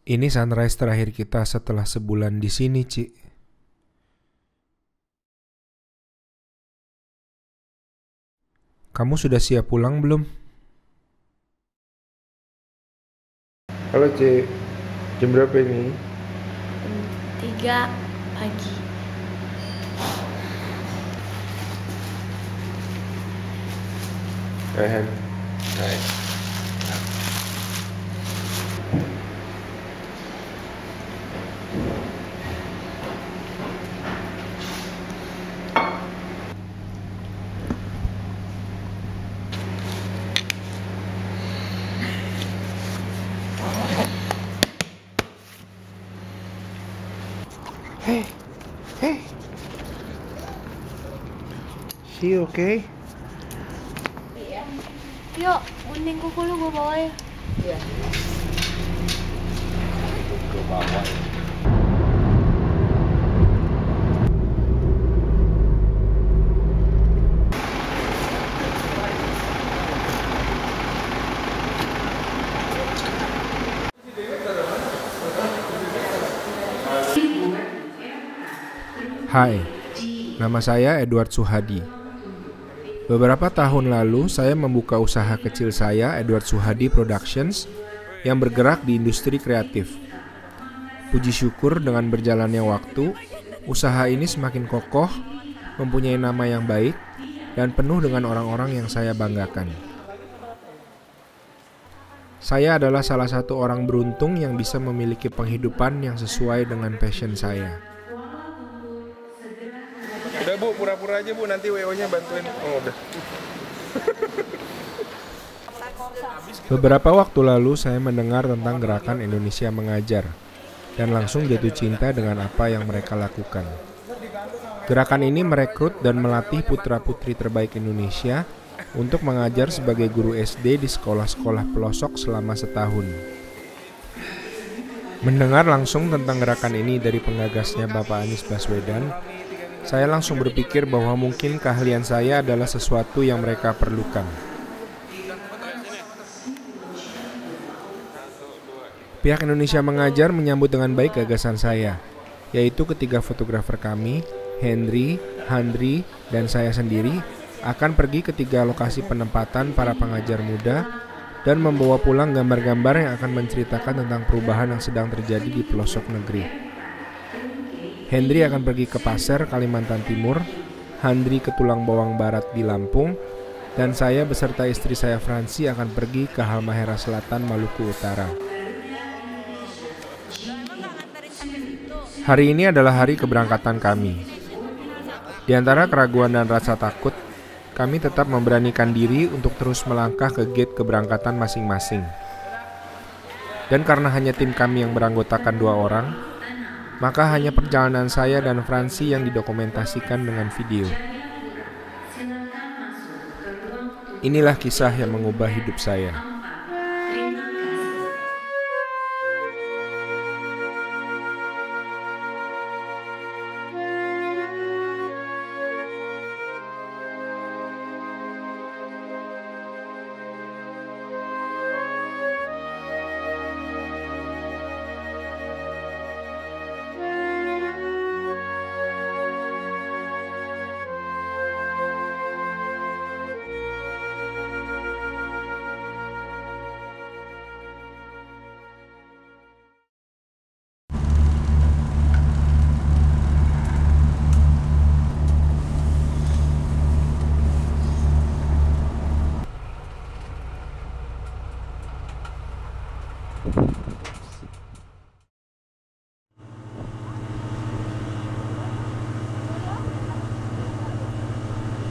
Ini sunrise terakhir kita setelah sebulan di sini, Ci. Kamu sudah siap pulang belum? Halo, Ci. Jam berapa ini? 3 pagi. Hai. Hey. She okay? Yuk, gunting kuku lu gue bawa ya. Iya. Ke bawah. Hai, nama saya Edward Suhadi. Beberapa tahun lalu saya membuka usaha kecil saya, Edward Suhadi Productions, yang bergerak di industri kreatif. Puji syukur dengan berjalannya waktu, usaha ini semakin kokoh, mempunyai nama yang baik, dan penuh dengan orang-orang yang saya banggakan. Saya adalah salah satu orang beruntung yang bisa memiliki penghidupan yang sesuai dengan passion saya. Udah Bu, pura-pura aja Bu, nanti WO-nya bantuin. Oh udah. Beberapa waktu lalu saya mendengar tentang gerakan Indonesia Mengajar dan langsung jatuh cinta dengan apa yang mereka lakukan. Gerakan ini merekrut dan melatih putra-putri terbaik Indonesia untuk mengajar sebagai guru SD di sekolah-sekolah pelosok selama setahun. Mendengar langsung tentang gerakan ini dari penggagasnya Bapak Anies Baswedan, saya langsung berpikir bahwa mungkin keahlian saya adalah sesuatu yang mereka perlukan. Pihak Indonesia Mengajar menyambut dengan baik gagasan saya, yaitu ketiga fotografer kami, Henry, Handri, dan saya sendiri, akan pergi ke 3 lokasi penempatan para pengajar muda dan membawa pulang gambar-gambar yang akan menceritakan tentang perubahan yang sedang terjadi di pelosok negeri. Henry akan pergi ke Pasir, Kalimantan Timur, Handri ke Tulang Bawang Barat di Lampung, dan saya beserta istri saya Fransi akan pergi ke Halmahera Selatan, Maluku Utara. Hari ini adalah hari keberangkatan kami. Di antara keraguan dan rasa takut, kami tetap memberanikan diri untuk terus melangkah ke gate keberangkatan masing-masing. Dan karena hanya tim kami yang beranggotakan 2 orang, maka hanya perjalanan saya dan Fransi yang didokumentasikan dengan video. Inilah kisah yang mengubah hidup saya.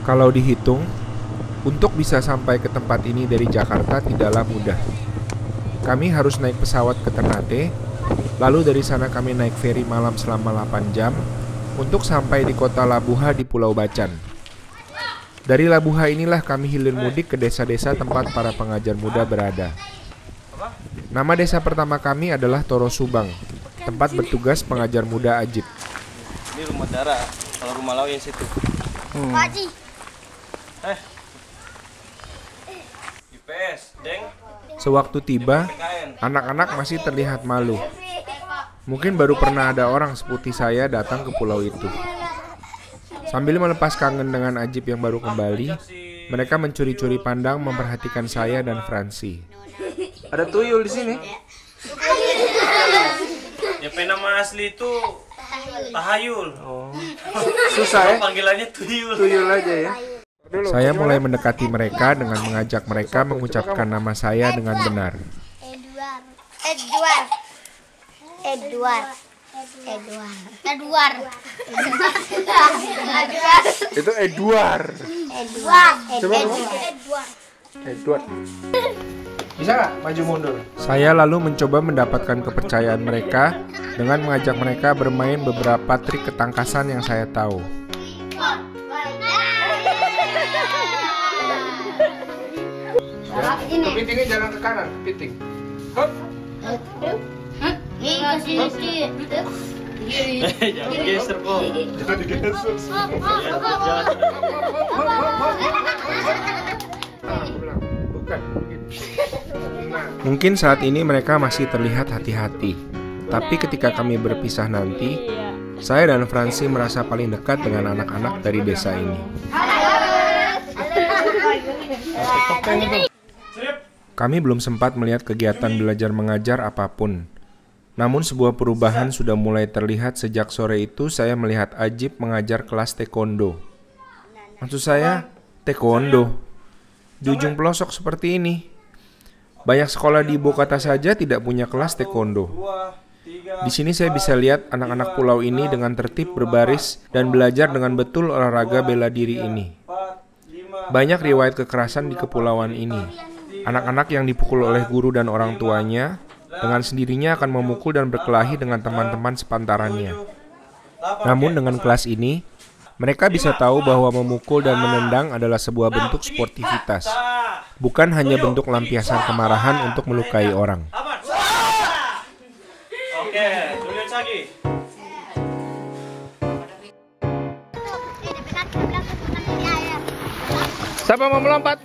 Kalau dihitung, untuk bisa sampai ke tempat ini dari Jakarta tidaklah mudah. Kami harus naik pesawat ke Ternate, lalu dari sana kami naik feri malam selama 8 jam untuk sampai di kota Labuha di Pulau Bacan. Dari Labuha inilah kami hilir mudik ke desa-desa tempat para pengajar muda berada. Nama desa pertama kami adalah Toro Subang, tempat bertugas pengajar muda Ajib. Ini rumah Dara, kalau rumah Lau yang situ. Pakcik. IPS, Deng. Sewaktu tiba, anak-anak masih terlihat malu. Mungkin baru pernah ada orang seputih saya datang ke pulau itu. Sambil melepas kangen dengan Ajib yang baru kembali, mereka mencuri-curi pandang memperhatikan saya dan Fransi. Ada tuyul di sini. Ya, nama asli itu Tahayul. Oh. Susah ya? Panggilannya tuyul. Tuyul aja ya. Saya mulai mendekati mereka dengan mengajak mereka mengucapkan nama saya dengan benar. Edward. Itu Edward. Edward. Bisa nggak maju mundur? Saya lalu mencoba mendapatkan kepercayaan mereka dengan mengajak mereka bermain beberapa trik ketangkasan yang saya tahu. Kepitingnya jangan ke kanan, kepiting. Hop. Jangan geser kok. Mungkin saat ini mereka masih terlihat hati-hati. Tapi ketika kami berpisah nanti, saya dan Fransi merasa paling dekat dengan anak-anak dari desa ini. Kami belum sempat melihat kegiatan belajar mengajar apapun. Namun sebuah perubahan sudah mulai terlihat sejak sore itu saya melihat Ajib mengajar kelas taekwondo. Maksud saya, taekwondo. Di ujung pelosok seperti ini. Banyak sekolah di ibu kota saja tidak punya kelas taekwondo. Di sini saya bisa lihat anak-anak pulau ini dengan tertib berbaris dan belajar dengan betul olahraga bela diri ini. Banyak riwayat kekerasan di kepulauan ini. Anak-anak yang dipukul oleh guru dan orang tuanya dengan sendirinya akan memukul dan berkelahi dengan teman-teman sepantarannya. Namun dengan kelas ini, mereka bisa tahu bahwa memukul dan menendang adalah sebuah bentuk sportivitas, bukan hanya bentuk lampiasan kemarahan untuk melukai orang. Oke, tulis lagi. Siapa mau melompat?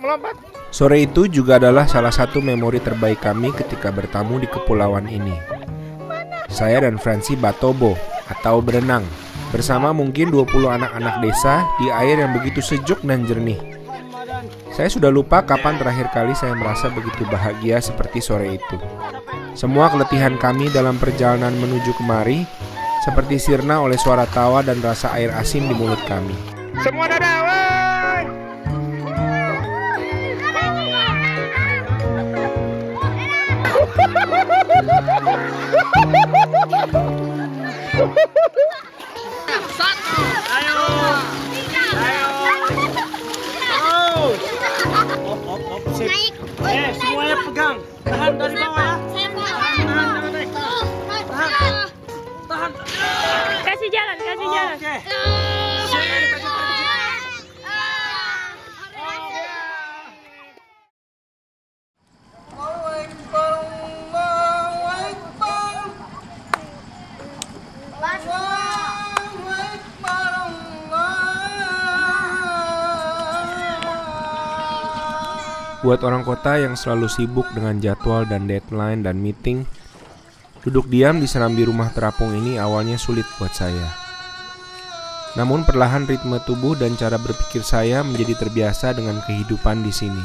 Sore itu juga adalah salah satu memori terbaik kami ketika bertamu di kepulauan ini. Saya dan Fransi batobo atau berenang bersama mungkin 20 anak-anak desa di air yang begitu sejuk dan jernih. Saya sudah lupa kapan terakhir kali saya merasa begitu bahagia seperti sore itu. Semua keletihan kami dalam perjalanan menuju kemari seperti sirna oleh suara tawa dan rasa air asin di mulut kami. Semua dadah, woi! Semuanya pegang. Tahan dari bawah ya. Tahan. Kasih jalan. Oke. Buat orang kota yang selalu sibuk dengan jadwal dan deadline dan meeting, duduk diam di serambi rumah terapung ini awalnya sulit buat saya. Namun perlahan ritme tubuh dan cara berpikir saya menjadi terbiasa dengan kehidupan di sini.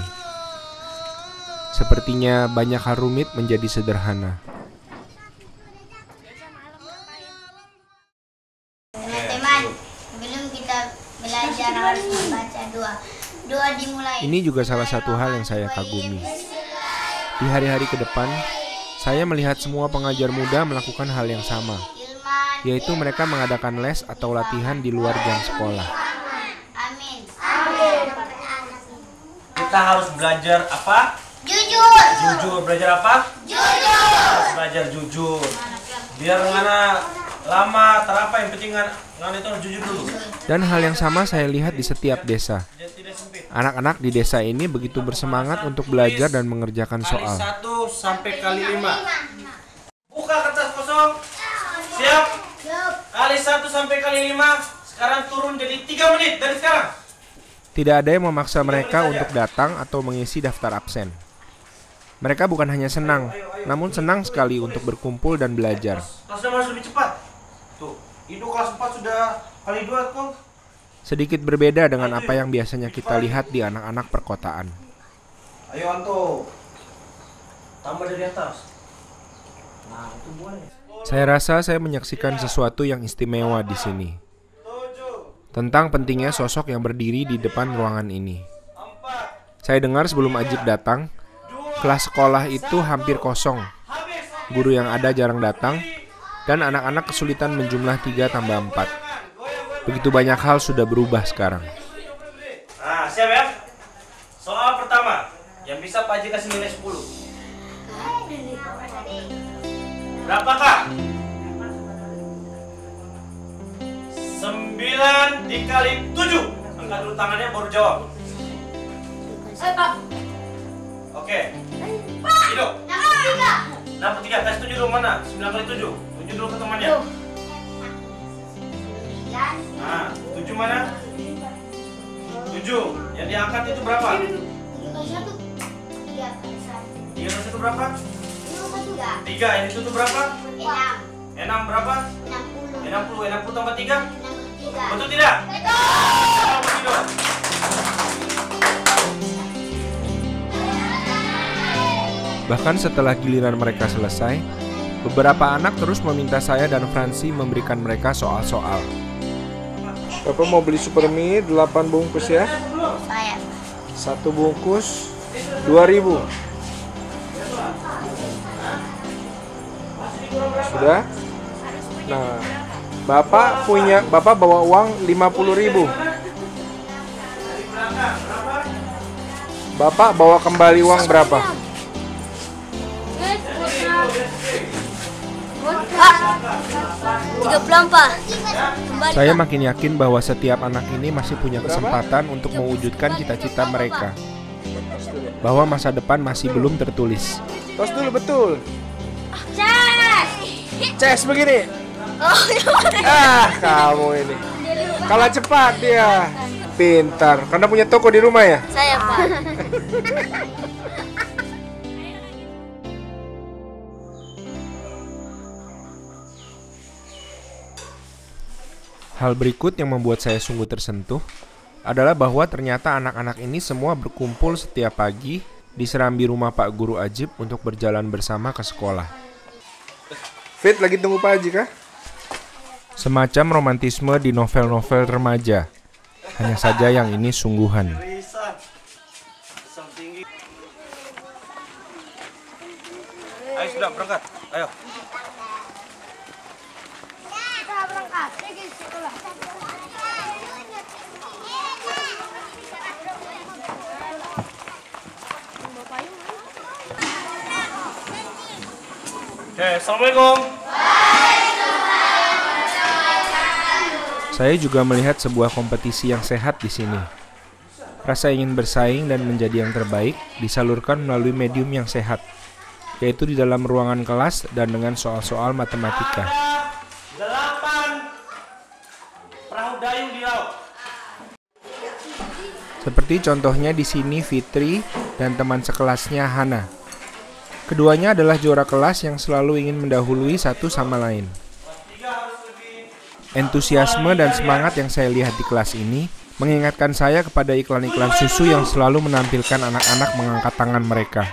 Sepertinya banyak hal rumit menjadi sederhana. Teman-teman, sebelum kita belajar harus membaca doa. Doa dimulai. Ini juga salah satu hal yang saya kagumi. Di hari-hari ke depan, saya melihat semua pengajar muda melakukan hal yang sama, yaitu mereka mengadakan les atau latihan di luar jam sekolah. Amin. Kita harus belajar apa? Jujur. Jujur. Belajar apa? Jujur. Harus belajar jujur. Biar ngana lama terapa yang penting ngana itu harus jujur dulu. Dan hal yang sama saya lihat di setiap desa. Anak-anak di desa ini begitu bersemangat untuk belajar dan mengerjakan soal. Kali 1 sampai kali 5. Buka kertas kosong. Siap? Kali 1 sampai kali 5. Sekarang turun jadi 3 menit dari sekarang. Tidak ada yang memaksa mereka untuk datang atau mengisi daftar absen. Mereka bukan hanya senang, namun senang sekali untuk berkumpul dan belajar. Kelasnya harus lebih cepat. Tuh, Indo kelas 4 sudah kali 2 kok. Sedikit berbeda dengan apa yang biasanya kita lihat di anak-anak perkotaan. Ayo Anto, tambah dari atas. Nah, itu boleh. Saya rasa saya menyaksikan sesuatu yang istimewa di sini. Tentang pentingnya sosok yang berdiri di depan ruangan ini. Saya dengar sebelum Ajib datang, kelas sekolah itu hampir kosong. Guru yang ada jarang datang, dan anak-anak kesulitan menjumlah 3 tambah 4. Begitu banyak hal sudah berubah sekarang. Nah, siap ya? Soal pertama, yang bisa Pak Haji kasih nilai 10. Berapakah? 9 dikali 7. Angkat dulu tangannya baru jawab. Oke. Hidup. 63. Kasih 7 dulu mana? 9 kali 7. 7 dulu ke temannya. Nah, 7 mana? 7. Yang diangkat itu berapa? 3 kali 1 berapa? 3. Yang itu berapa? 6 berapa? 60. 60 tambah 3? Betul tidak? Betul. Bahkan setelah giliran mereka selesai, beberapa anak terus meminta saya dan Fransi memberikan mereka soal-soal. Bapak mau beli Supermie 8 bungkus ya? Saya. 1 bungkus 2.000. Sudah? Nah, Bapak bawa uang 50.000. Bapak bawa kembali uang berapa? Saya makin yakin bahwa setiap anak ini masih punya kesempatan untuk mewujudkan cita-cita mereka. Bahwa masa depan masih belum tertulis. Tos dulu betul. Ces begini. Kamu ini. Kalah cepat dia. Pintar. Karena punya toko di rumah ya? Saya, Pak. Hal berikut yang membuat saya sungguh tersentuh adalah bahwa ternyata anak-anak ini semua berkumpul setiap pagi di serambi rumah Pak Guru Ajib untuk berjalan bersama ke sekolah. Fit lagi tunggu Pak Haji kah? Semacam romantisme di novel-novel remaja. Hanya saja yang ini sungguhan. Ayo sudah berangkat. Ayo. Oke, assalamualaikum. Saya juga melihat sebuah kompetisi yang sehat di sini. Rasa ingin bersaing dan menjadi yang terbaik disalurkan melalui medium yang sehat, yaitu di dalam ruangan kelas dan dengan soal-soal matematika. 8 perahu dayung di laut. Seperti contohnya di sini Fitri dan teman sekelasnya Hana. Keduanya adalah juara kelas yang selalu ingin mendahului satu sama lain. Entusiasme dan semangat yang saya lihat di kelas ini mengingatkan saya kepada iklan-iklan susu yang selalu menampilkan anak-anak mengangkat tangan mereka.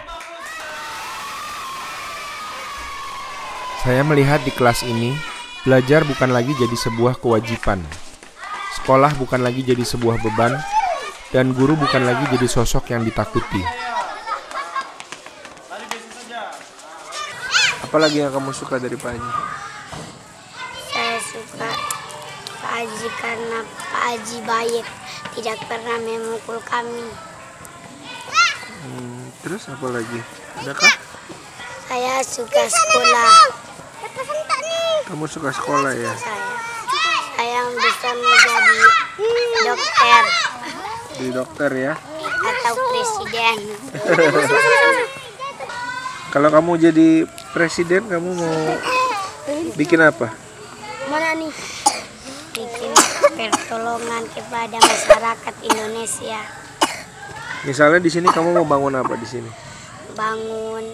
Saya melihat di kelas ini, belajar bukan lagi jadi sebuah kewajiban. Sekolah bukan lagi jadi sebuah beban, dan guru bukan lagi jadi sosok yang ditakuti. Apalagi yang kamu suka dari Pak Haji? Saya suka Pak Haji karena Pak Haji baik, tidak pernah memukul kami. Terus apa lagi? Adakah? Saya suka sekolah. Kamu suka sekolah ya? Saya bisa menjadi dokter Jadi dokter ya? atau presiden. Kalau kamu jadi presiden, kamu mau bikin apa? Mana nih? Bikin pertolongan kepada masyarakat Indonesia. Misalnya di sini kamu mau bangun apa di sini? bangun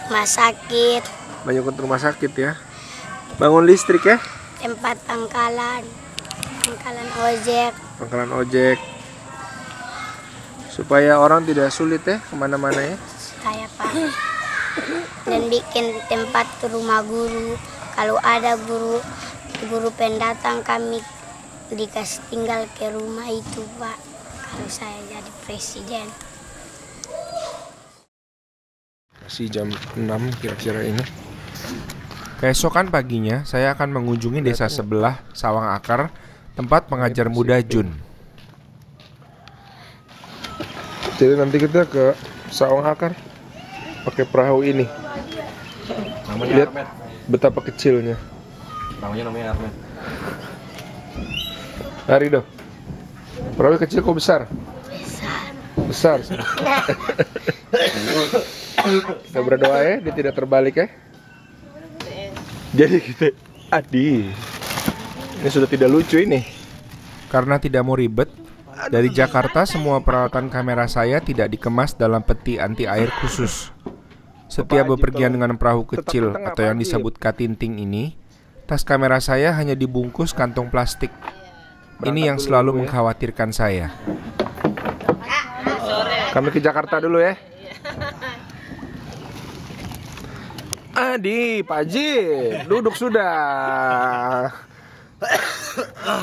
rumah sakit. Banyak ke rumah sakit ya. Bangun listrik ya. Tempat pangkalan ojek. Pangkalan ojek. Supaya orang tidak sulit ya kemana-mana ya. Saya Pak. Dan bikin tempat rumah guru. Kalau ada guru pendatang kami dikasih tinggal ke rumah itu Pak. Kalau saya jadi presiden. Masih jam 6 kira-kira ini. Keesokan paginya saya akan mengunjungi desa sebelah Sawang Akar, tempat pengajar muda Jun. Jadi nanti kita ke Sawang Akar pakai perahu ini. Lihat betapa kecilnya. Namanya Armet. Arido, perahu kecil kok besar? Besar. Kita berdoa ya, dia tidak terbalik ya. Jadi kita, ini sudah tidak lucu ini. Karena tidak mau ribet, dari Jakarta semua peralatan kamera saya tidak dikemas dalam peti anti air khusus. Setiap bepergian dengan perahu kecil atau yang disebut katinting ini, tas kamera saya hanya dibungkus kantong plastik. Ini yang selalu mengkhawatirkan saya. Kami ke Jakarta dulu ya. Adi, Pak Haji, duduk sudah.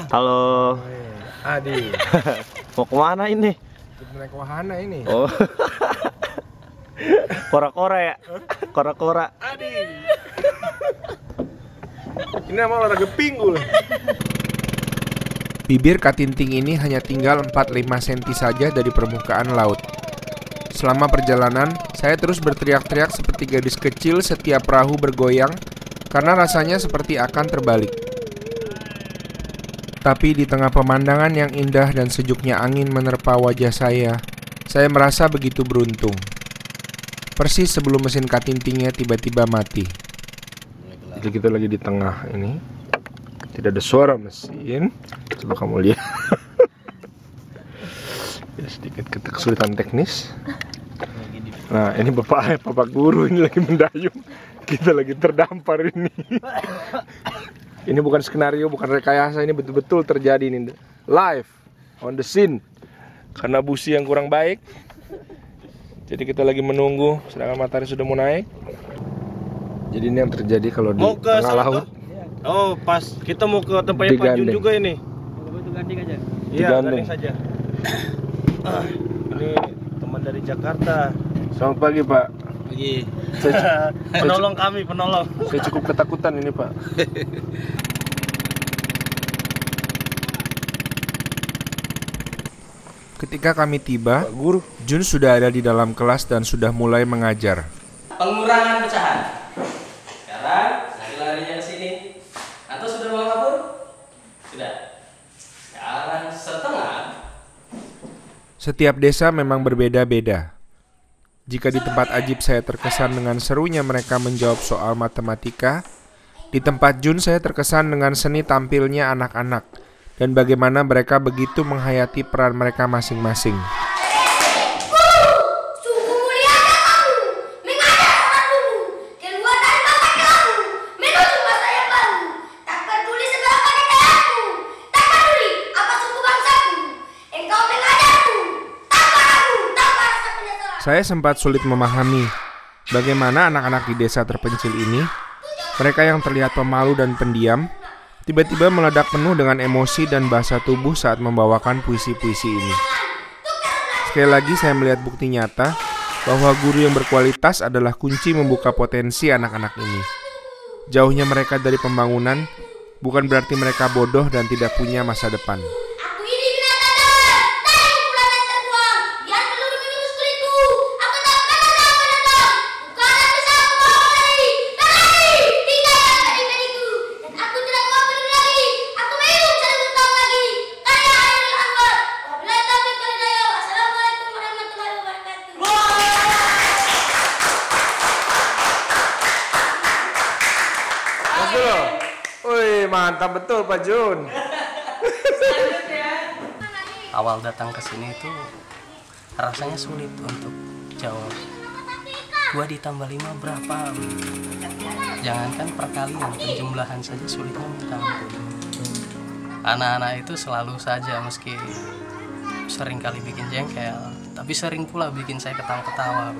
Halo. Adi, Mau kemana ini? naik wahana ini. Oh. Kora-kora ya? Kora-kora. Adi. Ini nama olahraga pinggul. Bibir katinting ini hanya tinggal 4-5 cm saja dari permukaan laut. Selama perjalanan, saya terus berteriak-teriak seperti gadis kecil setiap perahu bergoyang karena rasanya seperti akan terbalik. Tapi di tengah pemandangan yang indah dan sejuknya angin menerpa wajah saya merasa begitu beruntung. Persis sebelum mesin katintingnya tiba-tiba mati. Jadi kita lagi di tengah ini. Tidak ada suara mesin. Coba kamu lihat. Ya, sedikit kesulitan teknis. Nah, ini bapak guru ini lagi mendayung. Kita lagi terdampar ini. Ini bukan skenario, bukan rekayasa, ini betul-betul terjadi ini. Live on the scene. Karena busi yang kurang baik. Jadi kita lagi menunggu sedangkan matahari sudah mau naik. Jadi ini yang terjadi kalau di tengah laut. Oh, pas kita mau ke tempatnya Pak Jun juga ini. Itu ganding aja. Iya, ganding saja. Ini teman dari Jakarta. Selamat pagi, Pak. Pagi. Penolong kami, penolong. Saya cukup ketakutan ini, Pak. Ketika kami tiba, Jun sudah ada di dalam kelas dan sudah mulai mengajar. Pengurangan pecahan. Sekarang lari-larinya ke sini. Atau sudah mau kabur? Sudah. Sekarang setengah. Setiap desa memang berbeda-beda. Jika di tempat Ajib saya terkesan dengan serunya mereka menjawab soal matematika, di tempat Jun saya terkesan dengan seni tampilnya anak-anak dan bagaimana mereka begitu menghayati peran mereka masing-masing. Saya sempat sulit memahami bagaimana anak-anak di desa terpencil ini, mereka yang terlihat pemalu dan pendiam, tiba-tiba meledak penuh dengan emosi dan bahasa tubuh saat membawakan puisi-puisi ini. Sekali lagi saya melihat bukti nyata bahwa guru yang berkualitas adalah kunci membuka potensi anak-anak ini. Jauhnya mereka dari pembangunan bukan berarti mereka bodoh dan tidak punya masa depan. Wih, mantap betul Pak Jun. Awal datang ke sini itu rasanya sulit untuk jawab. 2 ditambah 5 berapa? Jangankan perkalian, penjumlahan saja sulitnya minta ampun. Anak-anak itu selalu saja, meski sering kali bikin jengkel, tapi sering pula bikin saya ketawa-ketawa.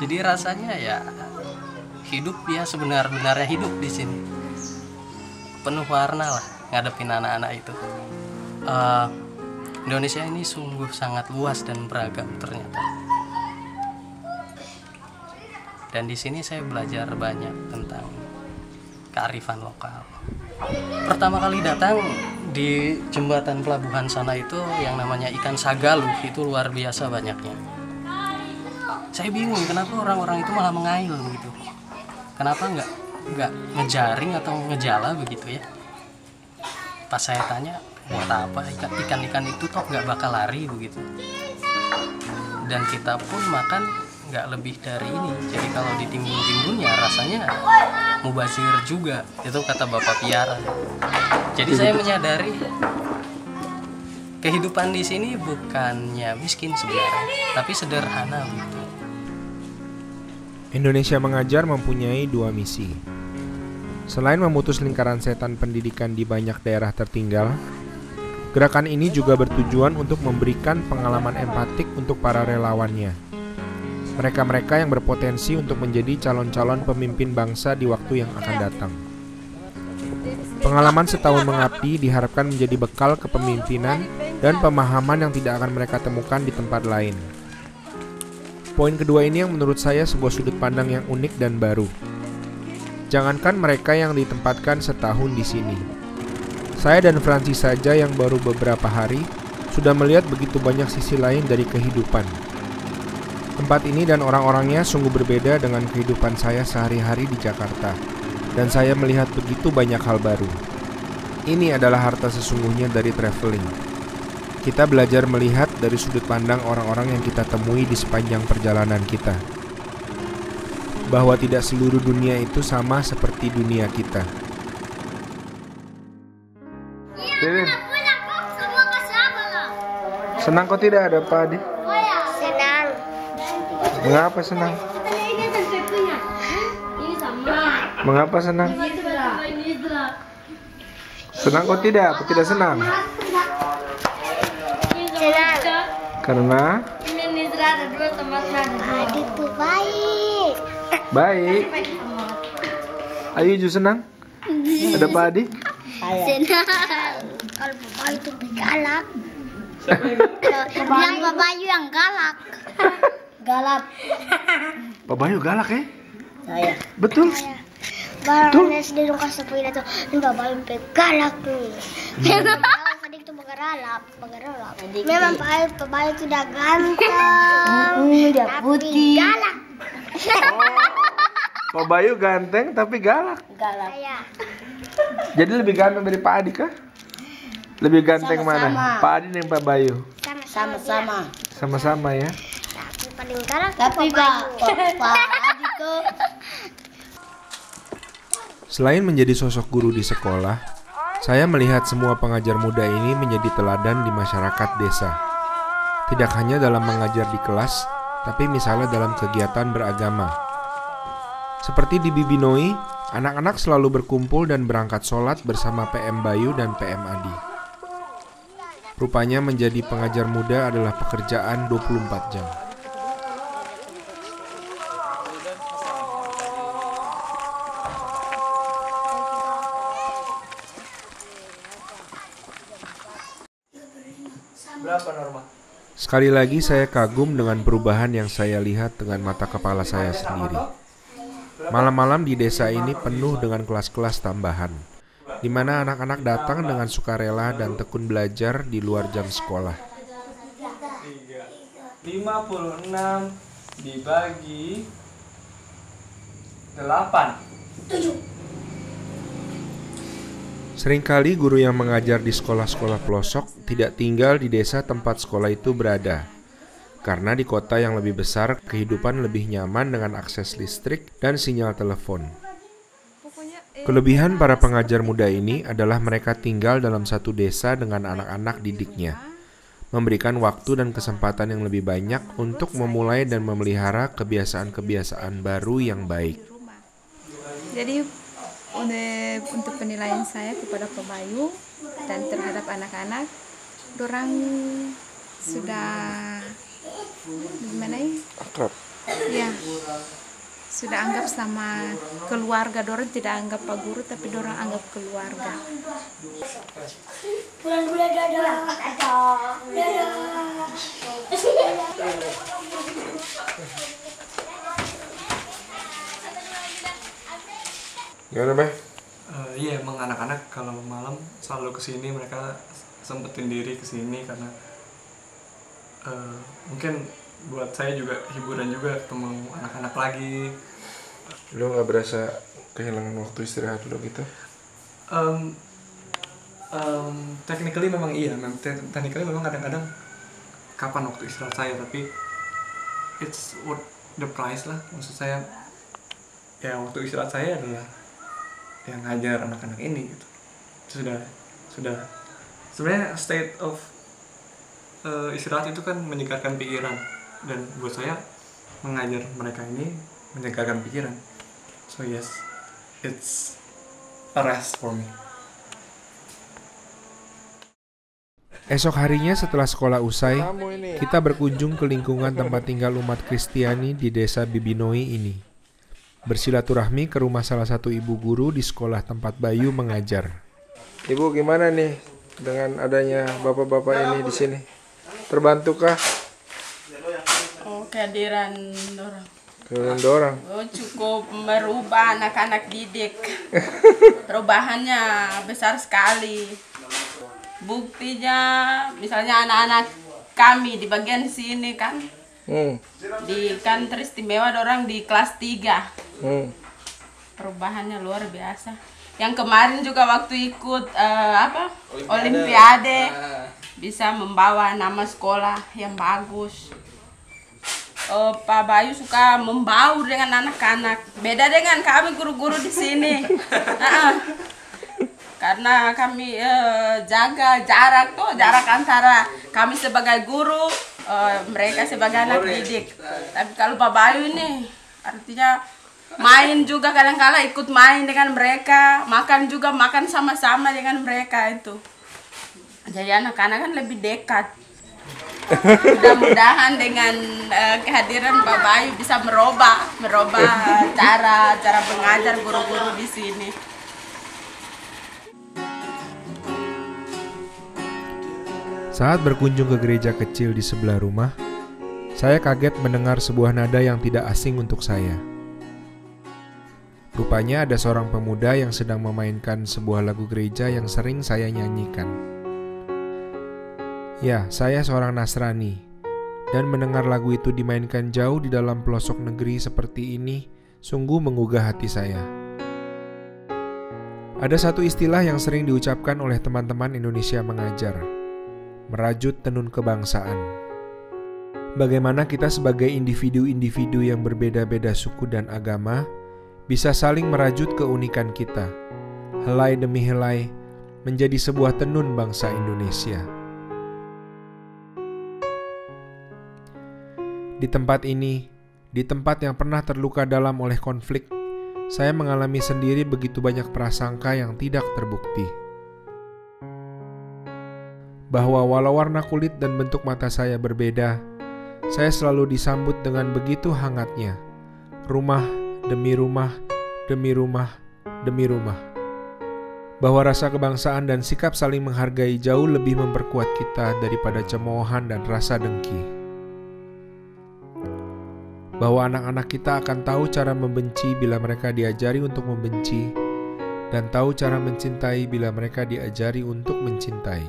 Jadi rasanya ya hidup ya sebenar-benarnya hidup di sini. Penuh warna lah ngadepin anak-anak itu. Indonesia ini sungguh sangat luas dan beragam ternyata. Dan di sini saya belajar banyak tentang kearifan lokal. Pertama kali datang di jembatan pelabuhan sana itu yang namanya ikan sagaluh itu luar biasa banyaknya. Saya bingung kenapa orang-orang itu malah mengail gitu. Kenapa nggak ngejaring atau ngejala begitu ya? Pas saya tanya buat apa ikan-ikan itu toh nggak bakal lari begitu. Dan kita pun makan nggak lebih dari ini, jadi kalau ditimbun-timbunnya rasanya mubazir juga, itu kata bapak piara. Jadi saya menyadari kehidupan di sini bukannya miskin sebenarnya, tapi sederhana gitu. Indonesia Mengajar mempunyai 2 misi. Selain memutus lingkaran setan pendidikan di banyak daerah tertinggal, gerakan ini juga bertujuan untuk memberikan pengalaman empatik untuk para relawannya. Mereka-mereka yang berpotensi untuk menjadi calon-calon pemimpin bangsa di waktu yang akan datang. Pengalaman setahun mengabdi diharapkan menjadi bekal kepemimpinan dan pemahaman yang tidak akan mereka temukan di tempat lain. Poin kedua ini yang menurut saya sebuah sudut pandang yang unik dan baru. Jangankan mereka yang ditempatkan setahun di sini. Saya dan Francis saja yang baru beberapa hari sudah melihat begitu banyak sisi lain dari kehidupan. Tempat ini dan orang-orangnya sungguh berbeda dengan kehidupan saya sehari-hari di Jakarta, dan saya melihat begitu banyak hal baru. Ini adalah harta sesungguhnya dari traveling. Kita belajar melihat dari sudut pandang orang-orang yang kita temui di sepanjang perjalanan kita. Bahwa tidak seluruh dunia itu sama seperti dunia kita. Lilin, senang kok tidak ada Pak Adi? Senang. Mengapa senang? Mengapa senang? Senang kok tidak? Apa tidak senang? Senang. Karena Adikku baik. baik. Ayo Ju senang? Ada Pak Adi? Senang. Kalau Bapak itu galak. Bilang Pak Bayu yang galak. Galak. Pak Bayu galak ya? Saya. Betul? Baru SD dong kasih sepeda tuh, ini Pak Bayu galak tuh. Adik tuh bagaralap. Memang Pak Bayu itu udah ganteng. Udah putih. Galak. Pak Bayu ganteng tapi galak. Galak. Saya. Jadi lebih ganteng dari Pak Adi kah? Lebih ganteng mana? Pak Adi dan Pak Bayu? Sama-sama. Sama-sama ya? Tapi paling galak tapi Pak Adi tuh. Selain menjadi sosok guru di sekolah, saya melihat semua pengajar muda ini menjadi teladan di masyarakat desa. Tidak hanya dalam mengajar di kelas, tapi misalnya dalam kegiatan beragama. Seperti di Bibinoi, anak-anak selalu berkumpul dan berangkat sholat bersama PM Bayu dan PM Adi. Rupanya menjadi pengajar muda adalah pekerjaan 24 jam. Berapa norma? Sekali lagi saya kagum dengan perubahan yang saya lihat dengan mata kepala saya sendiri. Malam-malam di desa ini penuh dengan kelas-kelas tambahan, di mana anak-anak datang dengan sukarela dan tekun belajar di luar jam sekolah. 56 dibagi 8. Seringkali guru yang mengajar di sekolah-sekolah pelosok tidak tinggal di desa tempat sekolah itu berada. Karena di kota yang lebih besar, kehidupan lebih nyaman dengan akses listrik dan sinyal telepon. Kelebihan para pengajar muda ini adalah mereka tinggal dalam satu desa dengan anak-anak didiknya. memberikan waktu dan kesempatan yang lebih banyak untuk memulai dan memelihara kebiasaan-kebiasaan baru yang baik. Jadi untuk penilaian saya kepada Pak Bayu dan terhadap anak-anak, dorang sudah gimana ya? Akrab. Ya, sudah anggap sama keluarga. Dorang tidak anggap Pak Guru, tapi dorang anggap keluarga. Bulan-bulan dadah. Gimana, Bay? Iya, emang anak-anak kalau malam selalu kesini, mereka sempetin diri kesini karena mungkin buat saya juga hiburan juga ketemu anak-anak lagi. Lo nggak berasa kehilangan waktu istirahat lo gitu? Technically memang iya, technically memang kadang-kadang kapan waktu istirahat saya, tapi it's worth the price lah. Maksud saya, ya waktu istirahat saya adalah yang ngajar anak-anak ini gitu. Sudah sebenarnya state of istirahat itu kan menyegarkan pikiran, dan buat saya mengajar mereka ini menyegarkan pikiran. So yes, it's a rest for me. Esok harinya setelah sekolah usai, kita berkunjung ke lingkungan tempat tinggal umat Kristiani di desa Bibinoi ini. Bersilaturahmi ke rumah salah satu ibu guru di sekolah tempat Bayu mengajar. Ibu gimana nih dengan adanya bapak-bapak ini di sini? Terbantukah? Oh, kehadiran dorang. Oh, cukup merubah anak-anak didik. Perubahannya besar sekali. Buktinya misalnya anak-anak kami di bagian sini kan, di kan teristimewa dorang di kelas 3. Perubahannya luar biasa. Yang kemarin juga waktu ikut Olimpiade bisa membawa nama sekolah yang bagus. Pak Bayu suka membaur dengan anak-anak. Beda dengan kami guru-guru di sini. Karena kami jaga jarak antara kami sebagai guru, mereka sebagai anak didik. Tapi kalau Pak Bayu ini artinya main juga, kadang-kala ikut main dengan mereka, makan juga, makan sama-sama dengan mereka itu. Jadi anak-anak kan lebih dekat. Mudah-mudahan dengan kehadiran Pak Bayu bisa merubah cara mengajar guru-guru di sini. Saat berkunjung ke gereja kecil di sebelah rumah, saya kaget mendengar sebuah nada yang tidak asing untuk saya. Rupanya ada seorang pemuda yang sedang memainkan sebuah lagu gereja yang sering saya nyanyikan. Ya, saya seorang Nasrani, dan mendengar lagu itu dimainkan jauh di dalam pelosok negeri seperti ini sungguh menggugah hati saya. Ada satu istilah yang sering diucapkan oleh teman-teman Indonesia mengajar, merajut tenun kebangsaan. Bagaimana kita sebagai individu-individu yang berbeda-beda suku dan agama bisa saling merajut keunikan kita, helai demi helai, menjadi sebuah tenun bangsa Indonesia. Di tempat ini, di tempat yang pernah terluka dalam oleh konflik, saya mengalami sendiri begitu banyak prasangka yang tidak terbukti. Bahwa walau warna kulit dan bentuk mata saya berbeda, saya selalu disambut dengan begitu hangatnya, rumah demi rumah, demi rumah, demi rumah. Bahwa rasa kebangsaan dan sikap saling menghargai jauh lebih memperkuat kita daripada cemoohan dan rasa dengki. Bahwa anak-anak kita akan tahu cara membenci bila mereka diajari untuk membenci, dan tahu cara mencintai bila mereka diajari untuk mencintai.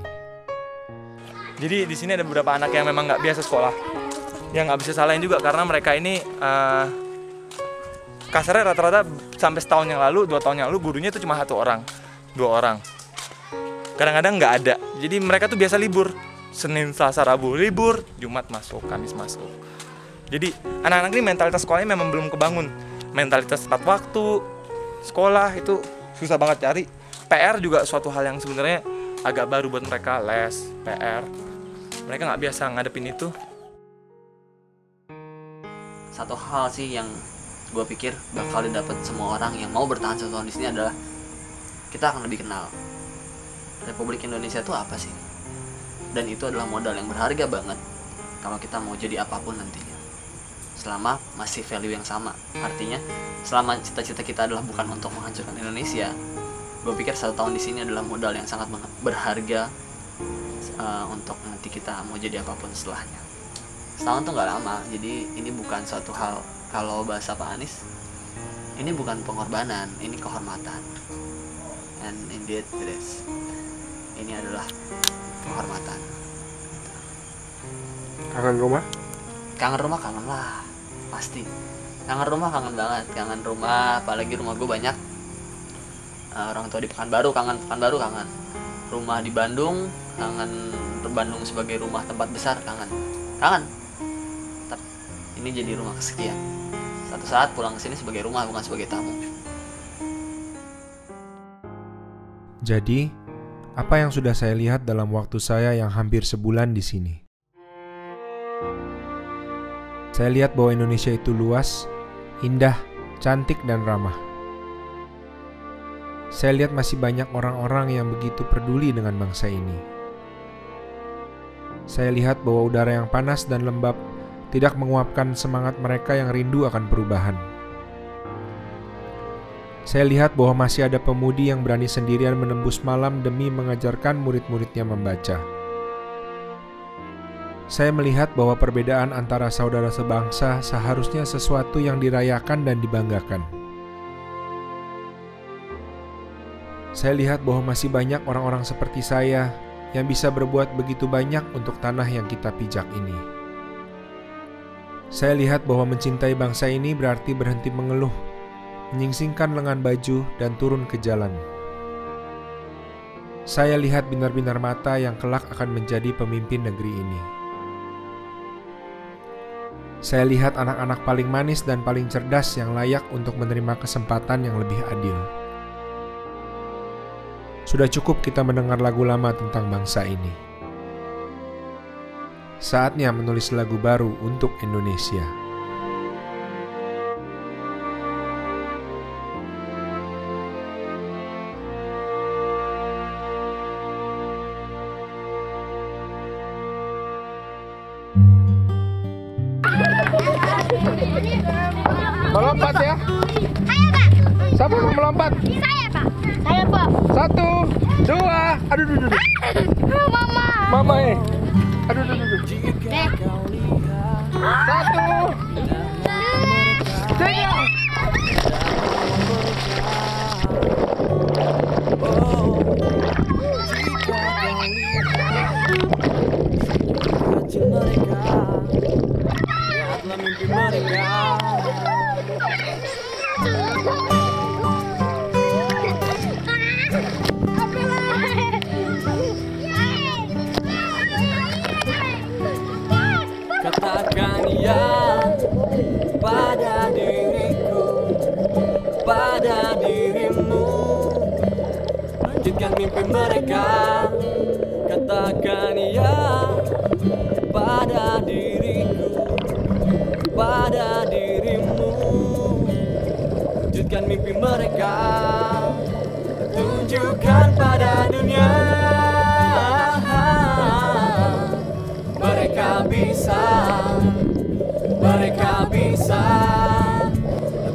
Jadi di sini ada beberapa anak yang memang nggak biasa sekolah, yang nggak bisa salahin juga karena mereka ini kasarnya rata-rata sampai setahun yang lalu, 2 tahun yang lalu gurunya itu cuma 1 orang, 2 orang. Kadang-kadang nggak ada. Jadi mereka tuh biasa libur, Senin, Selasa, Rabu libur, Jumat masuk, Kamis masuk. Jadi anak-anak ini mentalitas sekolahnya memang belum kebangun. Mentalitas tepat waktu, sekolah itu susah banget cari. PR juga suatu hal yang sebenarnya agak baru buat mereka, les, PR. mereka nggak biasa ngadepin itu. Satu hal sih yang gue pikir bakal didapat semua orang yang mau bertahan 1 tahun di sini adalah kita akan lebih kenal Republik Indonesia itu apa sih, dan itu adalah modal yang berharga banget kalau kita mau jadi apapun nantinya, selama masih value yang sama. Artinya selama cita-cita kita adalah bukan untuk menghancurkan Indonesia, gue pikir 1 tahun di sini adalah modal yang sangat berharga untuk nanti kita mau jadi apapun setelahnya. Setahun tuh nggak lama, jadi ini bukan suatu hal, kalau bahasa Pak Anies, ini bukan pengorbanan, ini kehormatan. And indeed it is. Ini adalah kehormatan. Kangen rumah? Kangen rumah, kangen lah, pasti. Kangen rumah, kangen banget. Kangen rumah, apalagi rumah gue banyak. Orang tua di Pekanbaru, kangen Pekanbaru, kangen. Rumah di Bandung, kangen Bandung sebagai rumah tempat besar, kangen. Tapi ini jadi rumah kesekian. Satu saat pulang ke sini sebagai rumah, bukan sebagai tamu. Jadi, apa yang sudah saya lihat dalam waktu saya yang hampir sebulan di sini? Saya lihat bahwa Indonesia itu luas, indah, cantik, dan ramah. Saya lihat masih banyak orang-orang yang begitu peduli dengan bangsa ini. Saya lihat bahwa udara yang panas dan lembab tidak menguapkan semangat mereka yang rindu akan perubahan. Saya lihat bahwa masih ada pemudi yang berani sendirian menembus malam demi mengajarkan murid-muridnya membaca. Saya melihat bahwa perbedaan antara saudara sebangsa seharusnya sesuatu yang dirayakan dan dibanggakan. Saya lihat bahwa masih banyak orang-orang seperti saya yang bisa berbuat begitu banyak untuk tanah yang kita pijak ini. Saya lihat bahwa mencintai bangsa ini berarti berhenti mengeluh, menyingsingkan lengan baju, dan turun ke jalan. Saya lihat binar-binar mata yang kelak akan menjadi pemimpin negeri ini. Saya lihat anak-anak paling manis dan paling cerdas yang layak untuk menerima kesempatan yang lebih adil. Sudah cukup kita mendengar lagu lama tentang bangsa ini. Saatnya menulis lagu baru untuk Indonesia. Melompat ya? Ayo, Pak. Siapa yang melompat? Saya, Pak. Saya, Pak. 1, 2, aduh. Mama. Mama aduh. 1, 3. Katakan ya pada diriku, pada dirimu, lanjutkan mimpi mereka. Katakan ya pada diriku, pada dirimu, lanjutkan mimpi mereka. Tunjukkan pada dunia mereka bisa, mereka bisa.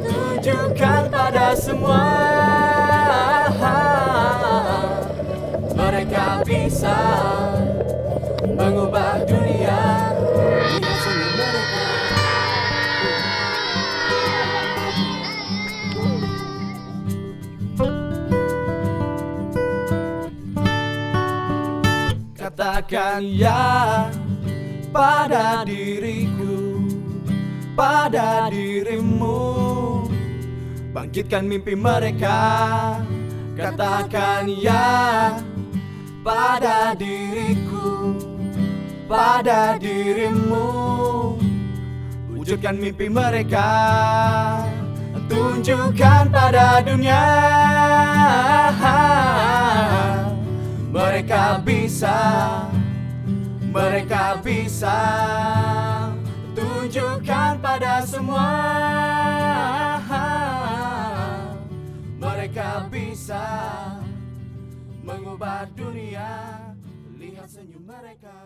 Tunjukkan pada semua mereka bisa mengubah dunia dengan seni mereka. Katakan ya pada diriku, pada dirimu, bangkitkan mimpi mereka. Katakan ya pada diriku, pada dirimu, wujudkan mimpi mereka. Tunjukkan pada dunia mereka bisa mereka bisa tunjukkan pada semua. Mereka bisa mengubah dunia, lihat senyum mereka.